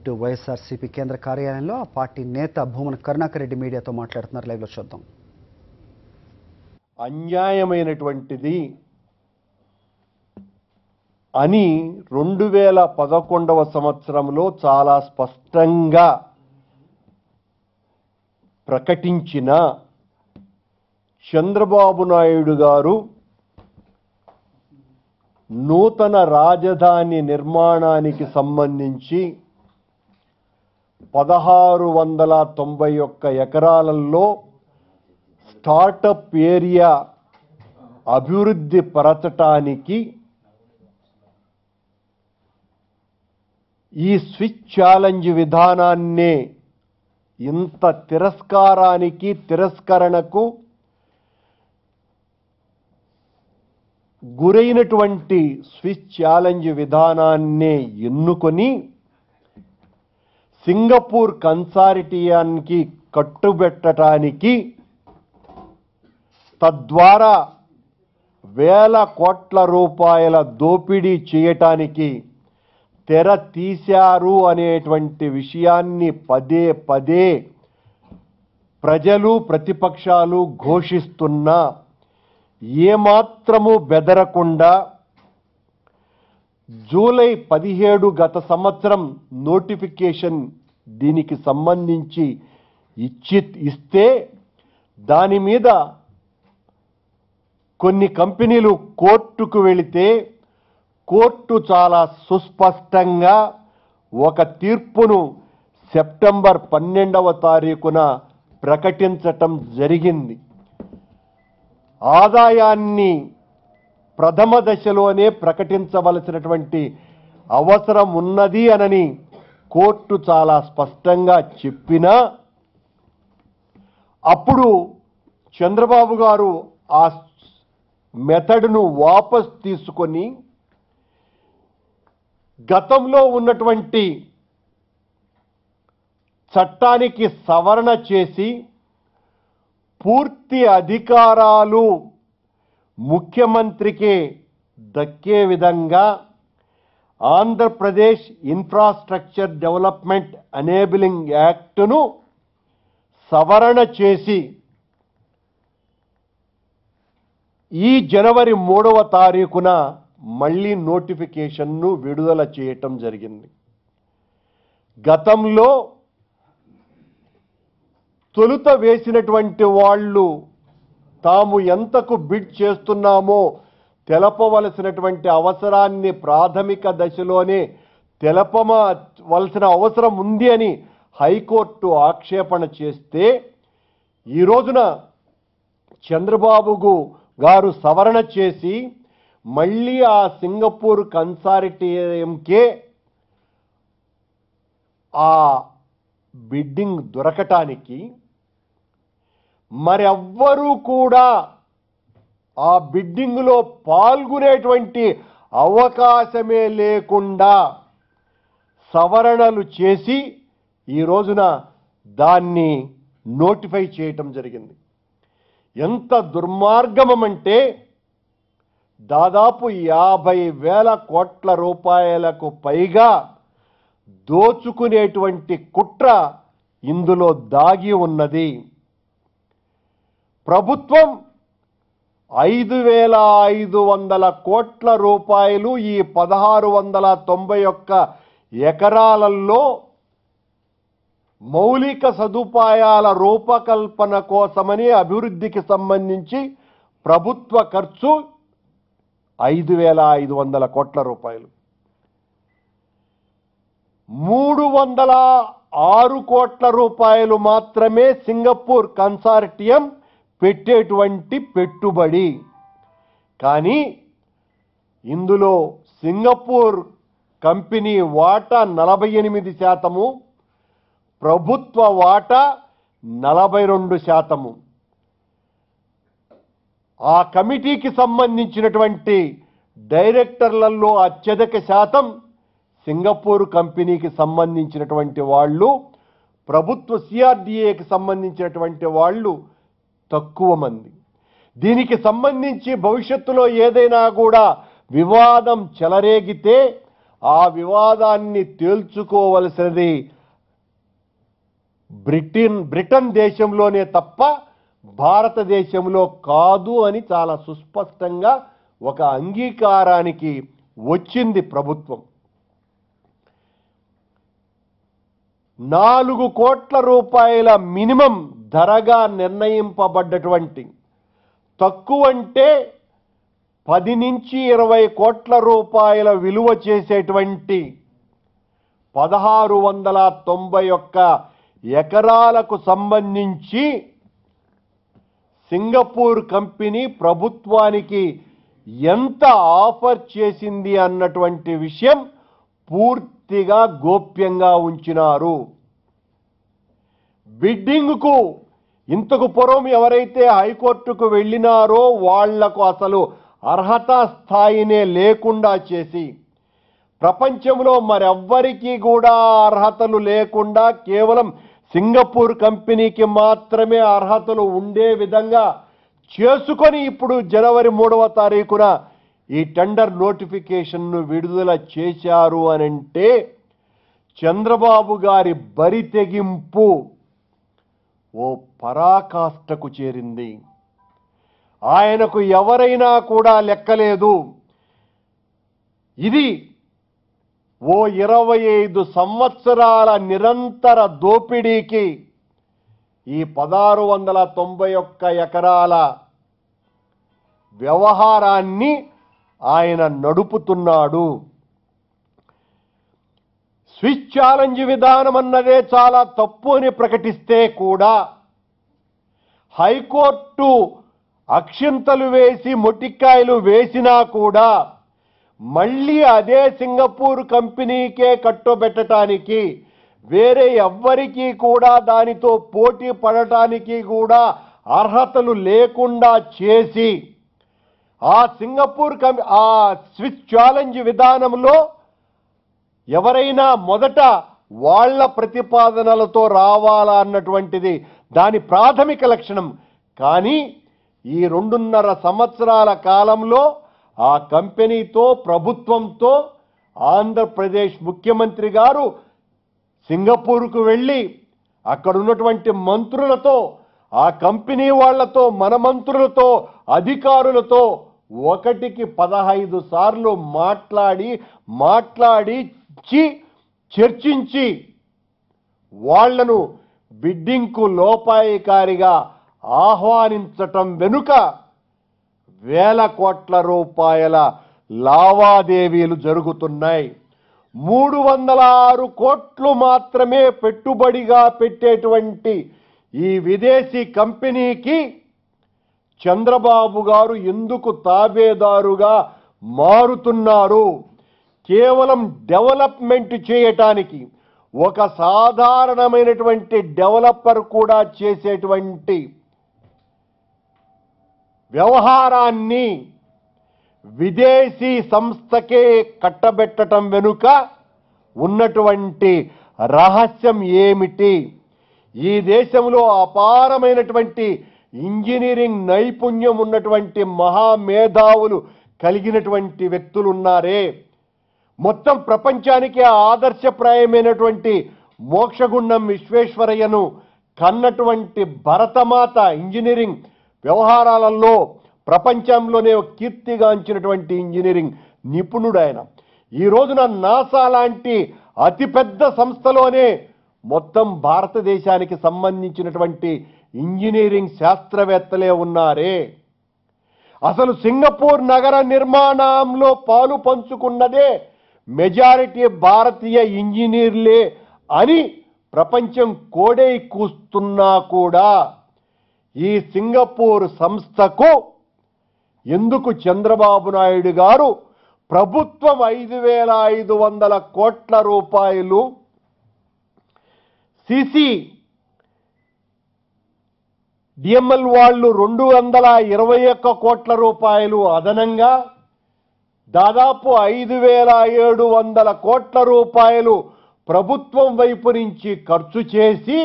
To YSRCP కేంద్ర కార్యాలయంలో ఆ పార్టీ నేత భూమన కరుణాకర్ రెడ్డి మీడియాతో మాట్లాడుతున్నారు. లైవ్లో చూద్దాం. అన్యాయమైనటువంటిది అని 2011వ సంవత్సరంలో చాలా స్పష్టంగా ప్రకటించిన చంద్రబాబు నాయుడు గారు నూతన రాజధాని నిర్మాణానికి సంబంధించి 1691 ఎకరాలలో స్టార్టప్ ఏరియా అభివృద్ధి పరచటానికి ఈ స్విచ్ ఛాలెంజ్ విధానాన్నే ఇంత తిరస్కరణకు గురైనటువంటి స్విచ్ ఛాలెంజ్ విధానాన్నే ఎన్నుకొని సింగపూర్ కన్సార్టియానికి కట్టుబెట్టడానికి, తద్వారా వేల కోట్ల రూపాయల దోపిడీ చేయటానికి తెర తీశారు అనేటువంటి విషయాన్ని పదే పదే ప్రజలు ప్రతిపక్షాలు ఘోషిస్తున్నా ఏమాత్రము బెదరకుండా జూలై 17 గత సంవత్సరం నోటిఫికేషన్ దీనికి సంబంధించి ఇస్తే దాని మీద కొన్ని కంపెనీలు కోర్టుకు వెళితే కోర్టు చాలా సుస్పష్టంగా ఒక తీర్పును సెప్టెంబర్ 12వ తారీఖున ప్రకటించటం జరిగింది. ఆదాయాన్ని ప్రథమ దశలోనే ప్రకటించవలసినటువంటి అవసరం ఉన్నది అనని కోర్టు చాలా స్పష్టంగా చెప్పినా అప్పుడు చంద్రబాబు గారు ఆ మెథడ్ను వాపస్ తీసుకొని గతంలో ఉన్నటువంటి చట్టానికి సవరణ చేసి పూర్తి అధికారాలు ముఖ్యమంత్రికే దక్కే విధంగా ఆంధ్రప్రదేశ్ ఇన్ఫ్రాస్ట్రక్చర్ డెవలప్మెంట్ ఎనేబిలింగ్ యాక్ట్ను సవరణ చేసి ఈ జనవరి 3వ తారీఖున మళ్ళీ నోటిఫికేషన్ను విడుదల చేయటం జరిగింది. గతంలో తొలుత వేసినటువంటి వాళ్ళు తాము ఎంతకు బిడ్ చేస్తున్నామో తెలపవలసినటువంటి అవసరాన్ని ప్రాథమిక దశలోనే తెలపవలసిన అవసరం ఉంది అని హైకోర్టు ఆక్షేపణ చేస్తే ఈ రోజున చంద్రబాబు గారు సవరణ చేసి మళ్ళీ ఆ సింగపూర్ కన్సార్టియంకే ఆ బిడ్డింగ్ దొరకటానికి మరెవ్వరూ కూడా ఆ బిడ్డింగ్లో పాల్గొనేటువంటి అవకాశమే లేకుండా సవరణలు చేసి ఈ రోజున దాన్ని నోటిఫై చేయటం జరిగింది. ఎంత దుర్మార్గమంటే దాదాపు 50,000 కోట్ల రూపాయలకు పైగా దోచుకునేటువంటి కుట్ర ఇందులో దాగి ఉన్నది. ప్రభుత్వం 5,500 కోట్ల రూపాయలు ఈ 1691 ఎకరాలలో మౌలిక సదుపాయాల రూపకల్పన కోసమని అభివృద్ధికి సంబంధించి ప్రభుత్వ ఖర్చు 5,500 కోట్ల రూపాయలు. 306 కోట్ల రూపాయలు మాత్రమే సింగపూర్ కన్సార్టియం పెట్టేటువంటి పెట్టుబడి. కానీ ఇందులో సింగపూర్ కంపెనీ వాటా 48%, ప్రభుత్వ వాటా 42%. ఆ కమిటీకి సంబంధించినటువంటి డైరెక్టర్లలో అత్యధిక శాతం సింగపూర్ కంపెనీకి సంబంధించినటువంటి వాళ్ళు, ప్రభుత్వ సిఆర్డీఏకి సంబంధించినటువంటి వాళ్ళు తక్కువ మంది. దీనికి సంబంధించి భవిష్యత్తులో ఏదైనా కూడా వివాదం చెలరేగితే ఆ వివాదాన్ని తేల్చుకోవలసినది బ్రిటన్ దేశంలోనే తప్ప భారతదేశంలో కాదు అని చాలా సుస్పష్టంగా ఒక అంగీకారానికి వచ్చింది ప్రభుత్వం. 4 కోట్ల రూపాయల మినిమం ధరగా నిర్ణయింపబడ్డటువంటి, తక్కువంటే 10 నుంచి 20 కోట్ల రూపాయల విలువ చేసేటువంటి 1691 ఎకరాలకు సంబంధించి సింగపూర్ కంపెనీ ప్రభుత్వానికి ఎంత ఆఫర్ చేసింది అన్నటువంటి విషయం పూర్తిగా గోప్యంగా ఉంచినారు. బిడ్డింగ్కు ఇంతకు పూర్వం ఎవరైతే హైకోర్టుకు వెళ్ళినారో వాళ్లకు అసలు అర్హత స్థాయినే లేకుండా చేసి, ప్రపంచంలో మరెవ్వరికీ కూడా అర్హతలు లేకుండా కేవలం సింగపూర్ కంపెనీకి మాత్రమే అర్హతలు ఉండే విధంగా చేసుకొని ఇప్పుడు జనవరి 3వ తారీఖున ఈ టెండర్ నోటిఫికేషన్ను విడుదల చేశారు అనంటే చంద్రబాబు గారి బరి తెగింపు ఓ పరాకాష్ఠకు చేరింది. ఆయనకు ఎవరైనా కూడా లెక్కలేదు. ఇది ఓ 25 సంవత్సరాల నిరంతర దోపిడీకి ఈ 1691 ఎకరాల వ్యవహారాన్ని ఆయన నడుపుతున్నాడు. స్విచ్ ఛాలెంజ్ విధానం అన్నదే చాలా తప్పు అని ప్రకటిస్తే కూడా హైకోర్టు అక్షింతలు వేసి మొటిక్కాయలు వేసినా కూడా మళ్ళీ అదే సింగపూర్ కంపెనీకే కట్టుబెట్టడానికి, వేరే ఎవ్వరికీ కూడా దానితో పోటీ పడటానికి కూడా అర్హతలు లేకుండా చేసి ఆ స్విచ్ ఛాలెంజ్ విధానంలో ఎవరైనా మొదట వాళ్ళ ప్రతిపాదనలతో రావాలా అన్నటువంటిది దాని ప్రాథమిక లక్షణం. కానీ ఈ 2.5 సంవత్సరాల కాలంలో ఆ కంపెనీతో, ప్రభుత్వంతో ఆంధ్రప్రదేశ్ ముఖ్యమంత్రి గారు సింగపూర్కు వెళ్ళి అక్కడ ఉన్నటువంటి మంత్రులతో, ఆ కంపెనీ వాళ్లతో, మన మంత్రులతో, అధికారులతో 1కి 15 సార్లు మాట్లాడి చర్చించి వాళ్లను బిడ్డింగ్కు లోపాయికారిగా ఆహ్వానించటం వెనుక వేల కోట్ల రూపాయల లావాదేవీలు జరుగుతున్నాయి. 306 కోట్లు మాత్రమే పెట్టుబడిగా పెట్టేటువంటి ఈ విదేశీ కంపెనీకి చంద్రబాబు గారు ఎందుకు తాబేదారుగా మారుతున్నారు? కేవలం డెవలప్మెంట్ చేయటానికి, ఒక సాధారణమైనటువంటి డెవలపర్ కూడా చేసేటువంటి వ్యవహారాన్ని విదేశీ సంస్థకే కట్టబెట్టడం వెనుక ఉన్నటువంటి రహస్యం ఏమిటి? ఈ దేశంలో అపారమైనటువంటి ఇంజనీరింగ్ నైపుణ్యం ఉన్నటువంటి మహామేధావులు కలిగినటువంటి వ్యక్తులు ఉన్నారే, మొత్తం ప్రపంచానికి ఆదర్శప్రాయమైనటువంటి మోక్షగుండం విశ్వేశ్వరయ్యను కన్నటువంటి భరతమాత ఇంజనీరింగ్ వ్యవహారాలలో ప్రపంచంలోనే కీర్తిగాంచినటువంటి ఇంజనీరింగ్ నిపుణుడు ఆయన. ఈ రోజున నాసా లాంటి అతిపెద్ద సంస్థలోనే మొత్తం భారతదేశానికి సంబంధించినటువంటి ఇంజనీరింగ్ శాస్త్రవేత్తలే ఉన్నారే. అసలు సింగపూర్ నగర నిర్మాణంలో పాలు పంచుకున్నదే మెజారిటీ భారతీయ ఇంజనీర్లే అని ప్రపంచం కోడై కూస్తున్నా కూడా ఈ సింగపూర్ సంస్థకు ఎందుకు చంద్రబాబు నాయుడు గారు ప్రభుత్వం 5,500 కోట్ల రూపాయలు, డిఎంఎల్ వాళ్ళు 221 కోట్ల రూపాయలు అదనంగా దాదాపు 5,700 కోట్ల రూపాయలు ప్రభుత్వం వైపు నుంచి ఖర్చు చేసి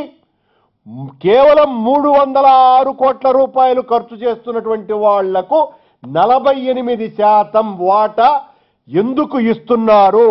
కేవలం 306 కోట్ల రూపాయలు ఖర్చు చేస్తున్నటువంటి వాళ్లకు 48% వాటా ఎందుకు ఇస్తున్నారు?